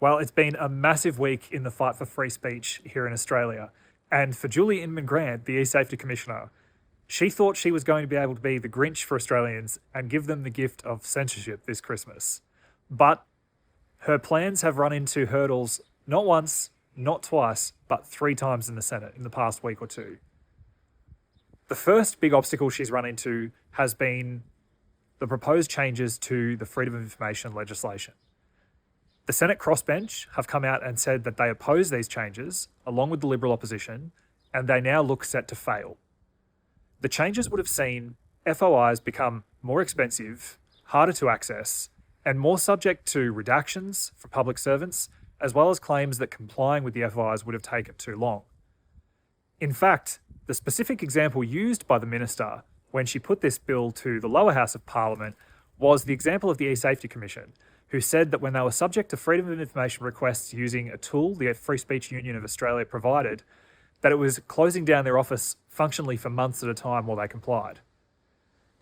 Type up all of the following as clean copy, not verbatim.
Well, it's been a massive week in the fight for free speech here in Australia. And for Julie Inman-Grant, the eSafety Commissioner, she thought she was going to be able to be the Grinch for Australians and give them the gift of censorship this Christmas. But her plans have run into hurdles not once, not twice, but 3 times in the Senate in the past week or two. The first big obstacle she's run into has been the proposed changes to the Freedom of Information legislation. The Senate crossbench have come out and said that they oppose these changes, along with the Liberal opposition, and they now look set to fail. The changes would have seen FOIs become more expensive, harder to access, and more subject to redactions for public servants, as well as claims that complying with the FOIs would have taken too long. In fact, the specific example used by the minister when she put this bill to the lower house of Parliament was the example of the eSafety Commission, who said that when they were subject to freedom of information requests using a tool the Free Speech Union of Australia provided, that it was closing down their office functionally for months at a time while they complied.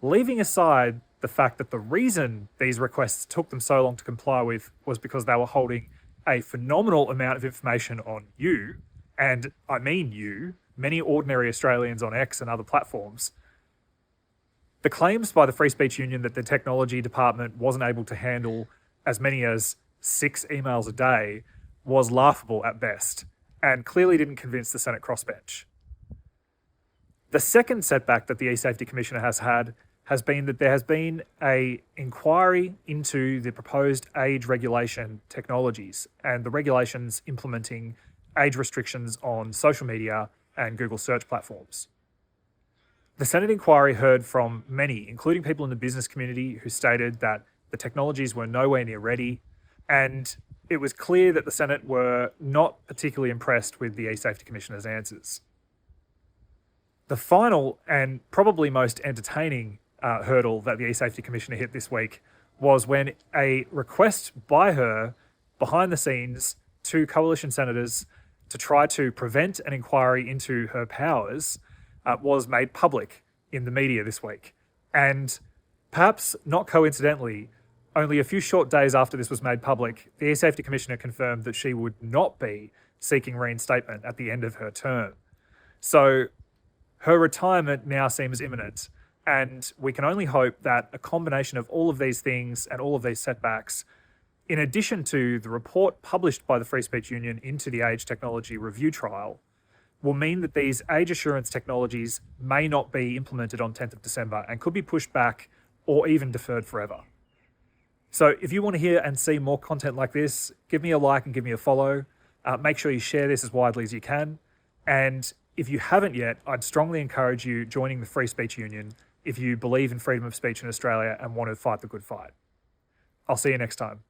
Leaving aside the fact that the reason these requests took them so long to comply with was because they were holding a phenomenal amount of information on you, and I mean you, many ordinary Australians on X and other platforms, the claims by the Free Speech Union that the technology department wasn't able to handle as many as 6 emails a day was laughable at best, and clearly didn't convince the Senate crossbench. The second setback that the eSafety Commissioner has had has been that there has been an inquiry into the proposed age regulation technologies and the regulations implementing age restrictions on social media and Google search platforms. The Senate inquiry heard from many, including people in the business community, who stated that the technologies were nowhere near ready, and it was clear that the Senate were not particularly impressed with the eSafety Commissioner's answers. The final and probably most entertaining hurdle that the eSafety Commissioner hit this week was when a request by her behind the scenes to coalition senators to try to prevent an inquiry into her powers was made public in the media this week. And perhaps not coincidentally, only a few short days after this was made public, the eSafety Commissioner confirmed that she would not be seeking reinstatement at the end of her term. So her retirement now seems imminent, and we can only hope that a combination of all of these things and all of these setbacks, in addition to the report published by the Free Speech Union into the Age Technology Review Trial, will mean that these age assurance technologies may not be implemented on 10th of December and could be pushed back or even deferred forever. So if you want to hear and see more content like this, give me a like and give me a follow. Make sure you share this as widely as you can. And if you haven't yet, I'd strongly encourage you joining the Free Speech Union if you believe in freedom of speech in Australia and want to fight the good fight. I'll see you next time.